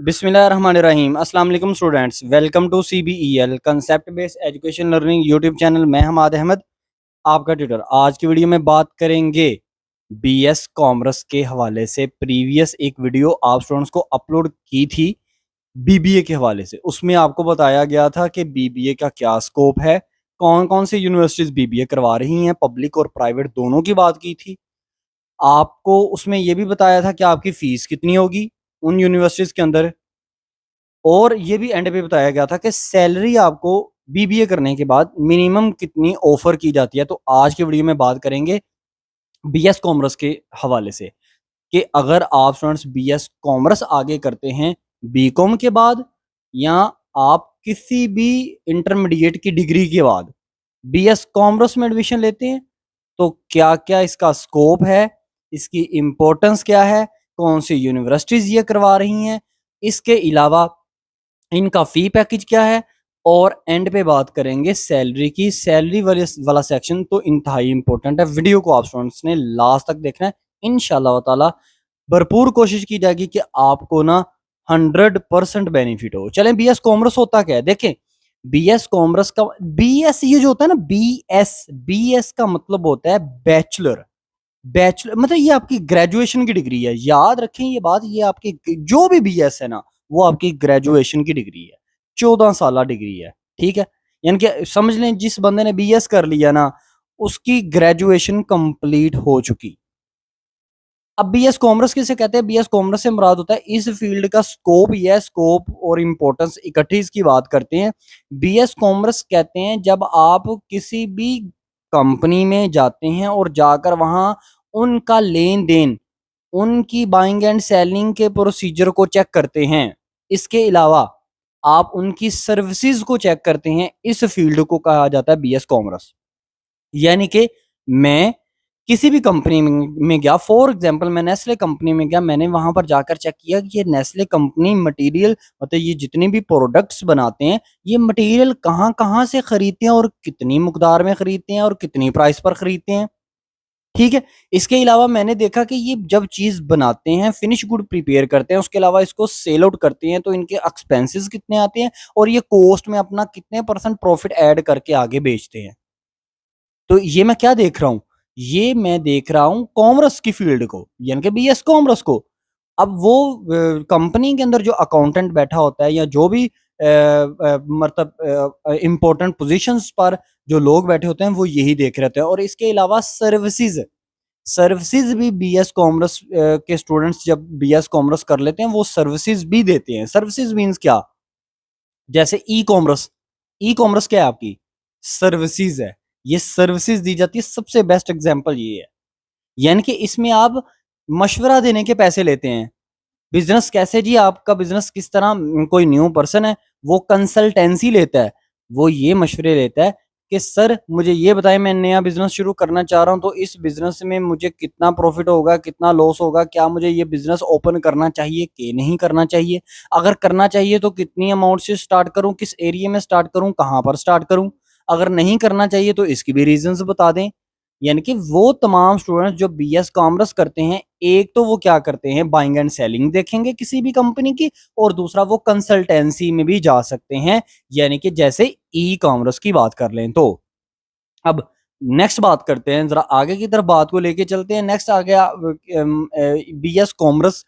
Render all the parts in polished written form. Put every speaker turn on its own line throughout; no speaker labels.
बिस्मिल्लाहिर्रहमानिर्रहीम। अस्सलाम वालेकुम students, welcome to CBEL concept based education learning YouTube channel. मैं हमाद अहमद आपका ट्यूटर। आज की वीडियो में बात करेंगे BS कॉमर्स के हवाले से। प्रीवियस एक वीडियो आप स्टूडेंट्स को अपलोड की थी BBA के हवाले से। उसमें आपको बताया गया था कि BBA का क्या स्कोप है, कौन कौन सी यूनिवर्सिटीज BBA करवा रही हैं, पब्लिक और प्राइवेट दोनों की बात की थी। आपको उसमें यह भी बताया था कि आपकी फीस कितनी होगी उन यूनिवर्सिटीज के अंदर, और ये भी एंड पे बताया गया था कि सैलरी आपको BBA करने के बाद मिनिमम कितनी ऑफर की जाती है। तो आज की वीडियो में बात करेंगे BS कॉमर्स के हवाले से कि अगर आप स्टूडेंट्स BS कॉमर्स आगे करते हैं BCom के बाद, या आप किसी भी इंटरमीडिएट की डिग्री के बाद BS कॉमर्स में एडमिशन लेते हैं, तो क्या क्या इसका स्कोप है, इसकी इंपॉर्टेंस क्या है, कौन सी यूनिवर्सिटीज ये करवा रही हैं, इसके अलावा इनका फी पैकेज क्या है, और एंड पे बात करेंगे सैलरी की। सैलरी वाला सेक्शन तो इंतहाई इंपॉर्टेंट है। वीडियो को आप स्टूडेंट्स ने लास्ट तक देखना है। इंशाल्लाह ताला भरपूर कोशिश की जाएगी कि आपको ना 100% बेनिफिट हो। चलें, BS कॉमर्स होता क्या है देखें। BS कॉमर्स का BS ये जो होता है ना, BS का मतलब होता है बैचलर। बैचलर मतलब ये आपकी ग्रेजुएशन की डिग्री है। याद रखें ये बात, ये आपकी जो भी BS है ना, वो आपकी ग्रेजुएशन की डिग्री है। 14 साल डिग्री है, ठीक है। यानी कि समझ लें जिस बंदे ने BS कर लिया ना, उसकी ग्रेजुएशन कंप्लीट हो चुकी। अब BS कॉमर्स किसे कहते हैं? BS कॉमर्स से मुराद होता है इस फील्ड का स्कोप। यह स्कोप और इंपॉर्टेंस इकट्ठी इसकी बात करते हैं। BS कॉमर्स कहते हैं जब आप किसी भी कंपनी में जाते हैं और जाकर वहां उनका लेन देन, उनकी बाइंग एंड सेलिंग के प्रोसीजर को चेक करते हैं। इसके अलावा आप उनकी सर्विसेज को चेक करते हैं। इस फील्ड को कहा जाता है BS कॉमर्स। यानी कि मैं किसी भी कंपनी में गया, फॉर एग्जांपल मैं नेस्ले कंपनी में गया, मैंने वहां पर जाकर चेक किया कि ये नेस्ले कंपनी मटेरियल, मतलब ये जितने भी प्रोडक्ट्स बनाते हैं, ये मटेरियल कहाँ कहाँ से खरीदते हैं और कितनी मकदार में खरीदते हैं और कितनी प्राइस पर खरीदते हैं, ठीक है। इसके अलावा मैंने देखा कि ये जब चीज बनाते हैं, फिनिश गुड प्रिपेयर करते हैं, उसके अलावा इसको सेल आउट करते हैं, तो इनके एक्सपेंसेस कितने आते हैं और ये कॉस्ट में अपना कितने % प्रॉफिट ऐड करके आगे बेचते हैं। तो ये मैं क्या देख रहा हूं? ये मैं देख रहा हूं कॉमर्स की फील्ड को, यानी कि BS कॉमर्स को। अब वो कंपनी के अंदर जो अकाउंटेंट बैठा होता है, या जो भी मतलब इंपॉर्टेंट पोजीशंस पर जो लोग बैठे होते हैं, वो यही देख रहे होते हैं। और इसके अलावा सर्विसेज, सर्विसेज भी BS कॉमर्स के स्टूडेंट्स जब BS कॉमर्स कर लेते हैं, वो सर्विसेज भी देते हैं। सर्विसेज मींस क्या? जैसे ई कॉमर्स, ई कॉमर्स क्या है? आपकी सर्विसेज है। ये सर्विसेज दी जाती है। सबसे बेस्ट एग्जांपल ये है। यानी कि इसमें आप मशवरा देने के पैसे लेते हैं। बिजनेस कैसे जी, आपका बिजनेस किस तरह, कोई न्यू पर्सन है, वो कंसल्टेंसी लेता है। वो ये मशवरे लेता है कि सर मुझे ये बताएं, मैं नया बिजनेस शुरू करना चाह रहा हूं, तो इस बिजनेस में मुझे कितना प्रॉफिट होगा, कितना लॉस होगा, क्या मुझे ये बिजनेस ओपन करना चाहिए कि नहीं करना चाहिए, अगर करना चाहिए तो कितनी अमाउंट से स्टार्ट करूं, किस एरिया में स्टार्ट करूं, कहां पर स्टार्ट करूं, अगर नहीं करना चाहिए तो इसकी भी रीजंस बता दें। यानी कि वो तमाम स्टूडेंट्स जो BS कॉमर्स करते हैं, एक तो वो क्या करते हैं, बाइंग एंड सेलिंग देखेंगे किसी भी कंपनी की, और दूसरा वो कंसल्टेंसी में भी जा सकते हैं। यानी कि जैसे ई कॉमर्स की बात कर लें तो। अब नेक्स्ट बात करते हैं, जरा आगे की तरफ बात को लेके चलते हैं। नेक्स्ट आ गया BS कॉमर्स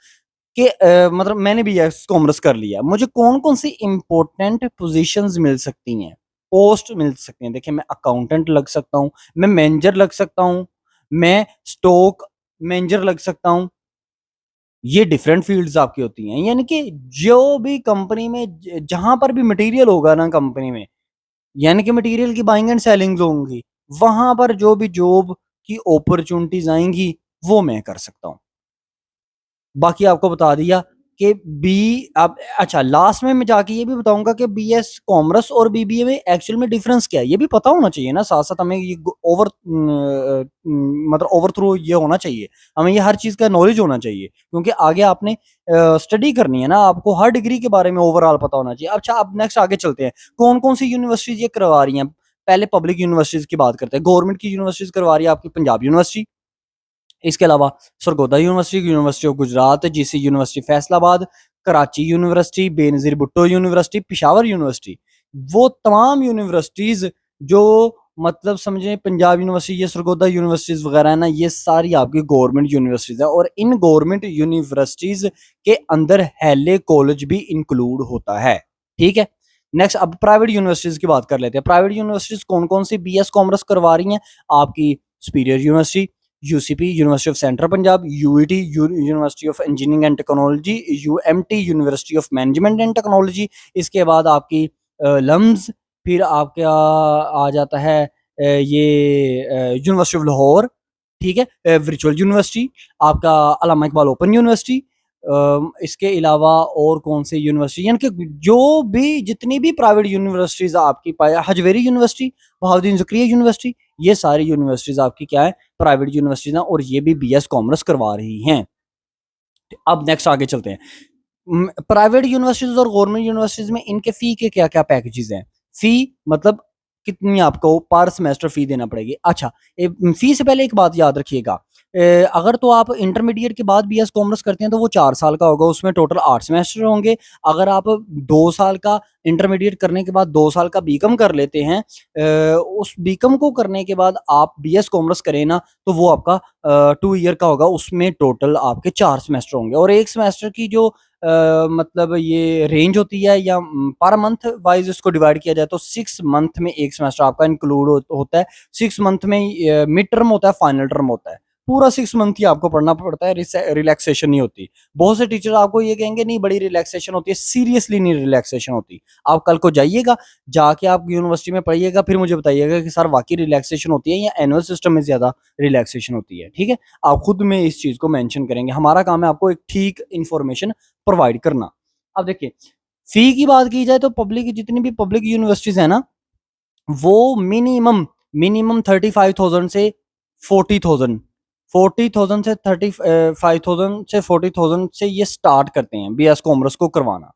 के मतलब मैंने BS कॉमर्स कर लिया, मुझे कौन कौन सी इंपॉर्टेंट पोजीशंस मिल सकती हैं, पोस्ट मिल सकती हैं। देखिए, मैं अकाउंटेंट लग सकता हूँ, मैं मैनेजर लग सकता हूँ, मैं स्टॉक मैनेजर लग सकता हूँ। ये डिफरेंट फील्ड्स आपकी होती हैं। यानी कि जो भी कंपनी में जहां पर भी मटेरियल होगा ना कंपनी में, यानी कि मटेरियल की बाइंग एंड सेलिंग्स होंगी, वहां पर जो भी जॉब की अपॉर्चुनिटीज आएंगी, वो मैं कर सकता हूँ। बाकी आपको बता दिया कि अब अच्छा, लास्ट में मैं जाके ये भी बताऊंगा कि BS कॉमर्स और BBA में एक्चुअल में डिफरेंस क्या है, ये भी पता होना चाहिए ना। साथ साथ हमें ये मतलब ओवर थ्रू ये होना चाहिए, हमें ये हर चीज का नॉलेज होना चाहिए, क्योंकि आगे आपने स्टडी करनी है ना, आपको हर डिग्री के बारे में ओवरऑल पता होना चाहिए। अच्छा, अब नेक्स्ट आगे चलते हैं, कौन कौन सी यूनिवर्सिटीज ये करवा रही हैं। पहले पब्लिक यूनिवर्सिटीज की बात करते हैं। गवर्नमेंट की यूनिवर्सिटीज करवा रही है आपकी पंजाब यूनिवर्सिटी, इसके अलावा Sargodha university, university of Gujarat, GC university Faisalabad, Karachi university, Benazir Bhutto university, Peshawar university, वो तमाम यूनिवर्सिटीज जो मतलब समझे पंजाब यूनिवर्सिटी, ये सरगोदा यूनिवर्सिटीज वगैरह है ना, ये सारी आपकी गवर्नमेंट यूनिवर्सिटीज है। और इन गवर्नमेंट यूनिवर्सिटीज के अंदर हैले कॉलेज भी इंक्लूड होता है। ठीक है, नेक्स्ट अब प्राइवेट यूनिवर्सिटीज की बात कर लेते हैं। प्राइवेट यूनिवर्सिटीज कौन कौन सी बीएस कॉमर्स करवा रही हैं? आपकी superior university, UCP university of central Punjab, UET university of engineering and technology, UMT university of management and technology, इसके बाद आपकी लम्स, फिर आपका आ जाता है ये यूनिवर्सिटी ऑफ लाहौर, ठीक है, वर्चुअल यूनिवर्सिटी, आपका अल्लामा इकबाल ओपन यूनिवर्सिटी, इसके अलावा और कौन से यूनिवर्सिटी, यानी कि जो भी जितनी भी प्राइवेट यूनिवर्सिटीज आपकी पाया, हजवेरी यूनिवर्सिटी, बहाउद्दीन ज़करिया यूनिवर्सिटी, ये सारी यूनिवर्सिटीज आपकी क्या है? प्राइवेट यूनिवर्सिटीज हैं, और ये भी बीएस कॉमर्स करवा रही हैं। अब नेक्स्ट आगे चलते हैं। प्राइवेट यूनिवर्सिटीज और गवर्नमेंट यूनिवर्सिटीज में इनके फी के क्या क्या पैकेजेस हैं? फी मतलब कितनी आपको पर सेमेस्टर फी देना पड़ेगी। अच्छा, फी से पहले एक बात याद रखिएगा, अगर तो आप इंटरमीडिएट के बाद बीएस कॉमर्स करते हैं तो वो 4 साल का होगा, उसमें टोटल 8 सेमेस्टर होंगे। अगर आप 2 साल का इंटरमीडिएट करने के बाद 2 साल का बीकॉम कर लेते हैं, उस बीकॉम को करने के बाद आप बीएस कॉमर्स करें ना, तो वो आपका 2 ईयर का होगा, उसमें टोटल आपके 4 सेमेस्टर होंगे। और एक सेमेस्टर की जो मतलब ये रेंज होती है, या पर मंथ वाइज इसको डिवाइड किया जाए तो 6 मंथ में एक सेमेस्टर आपका इंक्लूड होता है। 6 मंथ में मिड टर्म होता है, फाइनल टर्म होता है। पूरा 6 मंथ ही आपको पढ़ना पड़ता है, रिलैक्सेशन नहीं होती। बहुत से टीचर आपको ये कहेंगे नहीं बड़ी रिलैक्सेशन होती है, सीरियसली नहीं रिलैक्सेशन होती। आप कल को जाइएगा, जाके आप यूनिवर्सिटी में पढ़िएगा, फिर मुझे बताइएगा कि सर वाकई रिलैक्सेशन होती है या एनुअल सिस्टम में ज्यादा रिलैक्सेशन होती है। ठीक है, आप खुद में इस चीज को मेंशन करेंगे। हमारा काम है आपको एक ठीक इंफॉर्मेशन प्रोवाइड करना। अब देखिए, फी की बात की जाए तो पब्लिक जितनी भी पब्लिक यूनिवर्सिटीज है ना, वो मिनिमम मिनिमम 35,000 से 40,000, 40,000 से 35,000 से 40,000 से ये स्टार्ट करते हैं बीएस कॉमर्स को करवाना।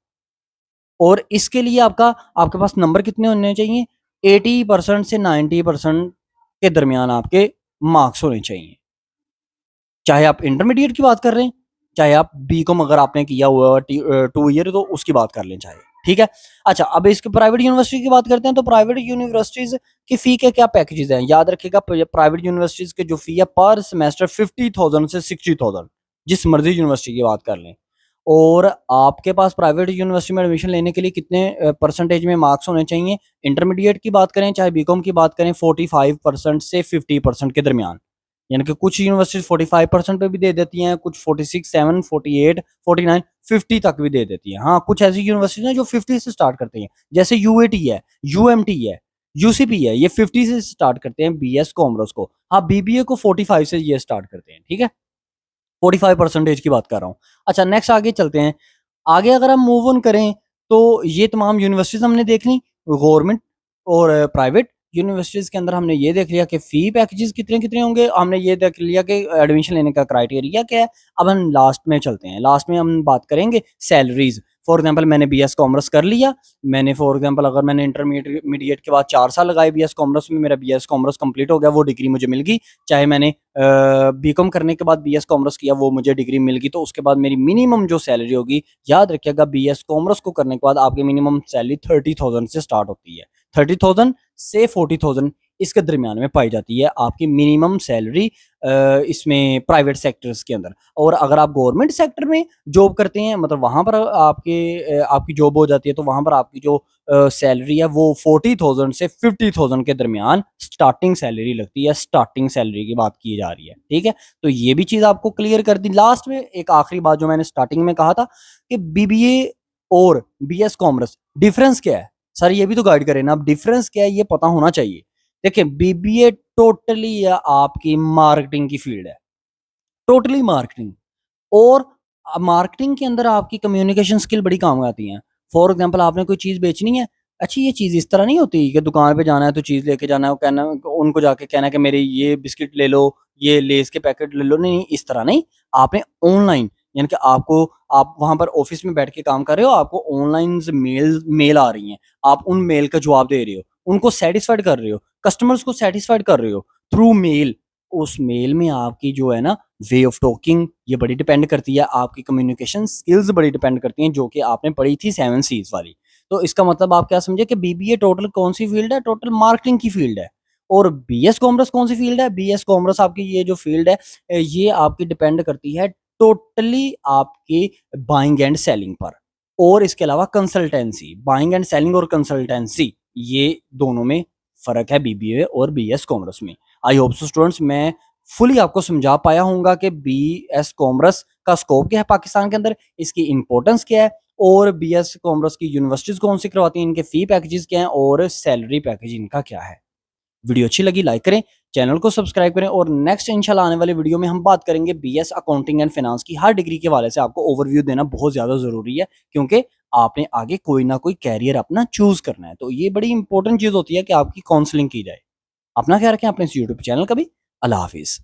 और इसके लिए आपके पास नंबर कितने होने चाहिए? 80% से 90% के दरमियान आपके मार्क्स होने चाहिए। चाहे आप इंटरमीडिएट की बात कर रहे हैं, चाहे आप बीकॉम अगर आपने किया हुआ 2 ईयर, तो उसकी बात कर लें चाहे। ठीक है, अच्छा अब इसके प्राइवेट यूनिवर्सिटी की बात करते हैं। तो प्राइवेट यूनिवर्सिटीज की फी के क्या पैकेजेस हैं? याद रखिएगा, प्राइवेट यूनिवर्सिटीज के जो फी है पर सेमेस्टर 50,000 से 60,000, जिस मर्जी यूनिवर्सिटी की बात कर लें। और आपके पास प्राइवेट यूनिवर्सिटी में एडमिशन लेने के लिए कितने परसेंटेज में मार्क्स होने चाहिए? इंटरमीडिएट की बात करें चाहे बीकॉम की बात करें, 45% से 50% के दरमियान। यानी कि कुछ यूनिवर्सिटी 45% पे भी दे देती हैं, कुछ 46, 7, 48, 49, 50 तक भी दे देती हैं। हाँ, कुछ ऐसी यूनिवर्सिटी हैं जो 50 से स्टार्ट करती हैं, जैसे यूएटी है, यूएमटी है, यूसीपी है, ये 50 से स्टार्ट करते हैं बीएस कॉमर्स को। हाँ, बीबीए को 45 से ये स्टार्ट करते हैं। ठीक है, 45% की बात कर रहा हूँ। अच्छा, नेक्स्ट आगे चलते हैं। आगे अगर हम मूव ऑन करें तो ये तमाम यूनिवर्सिटीज हमने देख ली, गवर्नमेंट और प्राइवेट यूनिवर्सिटीज के अंदर हमने ये देख लिया कि फी पैकेजेस कितने कितने होंगे, हमने ये देख लिया कि एडमिशन लेने का क्राइटेरिया क्या है। अब हम लास्ट में चलते हैं, लास्ट में हम बात करेंगे सैलरीज। फॉर एग्जांपल मैंने बीएस कॉमर्स कर लिया, मैंने फॉर एग्जांपल अगर मैंने इंटरमीडिएट के बाद 4 साल लगाए बीएस कॉमर्स में, मेरा बीएस कॉमर्स कंप्लीट हो गया, वो डिग्री मुझे मिल गई। चाहे मैंने बीकॉम करने के बाद बीएस कॉमर्स किया, वो मुझे डिग्री मिल गई, तो उसके बाद मेरी मिनिमम जो सैलरी होगी, याद रखिएगा बीएस कॉमर्स को करने के बाद आपकी मिनिमम सैलरी 30,000 से स्टार्ट होती है। 30,000 से 40,000 इसके दरमियान में पाई जाती है आपकी मिनिमम सैलरी इसमें प्राइवेट सेक्टर्स के अंदर। और अगर आप गवर्नमेंट सेक्टर में जॉब करते हैं, मतलब वहां पर आपकी जॉब हो जाती है, तो वहां पर आपकी जो सैलरी है वो 40,000 से 50,000 के दरमियान स्टार्टिंग सैलरी लगती है। स्टार्टिंग सैलरी की बात की जा रही है। ठीक है, तो ये भी चीज आपको क्लियर कर दी। लास्ट में एक आखिरी बात जो मैंने स्टार्टिंग में कहा था कि बीबीए और बीएस कॉमर्स डिफरेंस क्या है? सर ये भी तो गाइड करें ना, अब डिफरेंस क्या है ये पता होना चाहिए। देखिए, बीबीए टोटली आपकी मार्केटिंग की फील्ड है, टोटली मार्केटिंग। और मार्केटिंग के अंदर आपकी कम्युनिकेशन स्किल बड़ी काम आती हैं। फॉर एग्जांपल आपने कोई चीज़ बेचनी है, अच्छी ये चीज़ इस तरह नहीं होती कि दुकान पे जाना है तो चीज़ लेके जाना है, कहना उनको जाके कहना है कि मेरे ये बिस्किट ले लो, ये लेस के पैकेट ले लो। नहीं नहीं, इस तरह नहीं। आपने ऑनलाइन, यानी कि आप वहां पर ऑफिस में बैठ के काम कर रहे हो, आपको ऑनलाइन मेल आ रही हैं, आप उन मेल का जवाब दे रहे हो, उनको सेटिस्फाइड कर रहे हो, कस्टमर्स को सेटिस्फाइड कर रहे हो थ्रू मेल। उस मेल में आपकी जो है ना वे ऑफ टॉकिंग ये बड़ी डिपेंड करती है, आपकी कम्युनिकेशन स्किल्स बड़ी डिपेंड करती हैं, जो कि आपने पढ़ी थी 7 सीज वाली। तो इसका मतलब आप क्या समझे कि बीबीए टोटल कौन सी फील्ड है, टोटल मार्केटिंग की फील्ड है। और बीएस कॉमर्स कौन सी फील्ड है, बीएस कॉमर्स आपकी ये जो फील्ड है ये आपकी डिपेंड करती है टोटली आपकी बाइंग एंड सेलिंग पर। और इसके अलावा कंसल्टेंसी, बाइंग एंड सेलिंग और कंसल्टेंसी ये दोनों में फर्क है बीबीए और बीएस कॉमर्स में। आई होप सो स्टूडेंट्स मैं फुली आपको समझा पाया हूँगा कि बीएस कॉमर्स का स्कोप क्या है पाकिस्तान के अंदर, इसकी इंपॉर्टेंस क्या है, और बीएस कॉमर्स की यूनिवर्सिटीज कौन सी करवाती हैं, इनके फी पैकेजेस क्या हैं और सैलरी पैकेज इनका क्या है। वीडियो अच्छी लगी लाइक करें, चैनल को सब्सक्राइब करें, और नेक्स्ट इंशाल्लाह आने वाले वीडियो में हम बात करेंगे बीएस अकाउंटिंग एंड फाइनेंस की। हर डिग्री के हवाले से आपको ओवरव्यू देना बहुत ज़्यादा ज़रूरी है, क्योंकि आपने आगे कोई ना कोई कैरियर अपना चूज करना है। तो ये बड़ी इंपॉर्टेंट चीज़ होती है कि आपकी काउंसलिंग की जाए। अपना ख्याल रखें अपने इस यूट्यूब चैनल का भी। अल्लाह हाफिज़।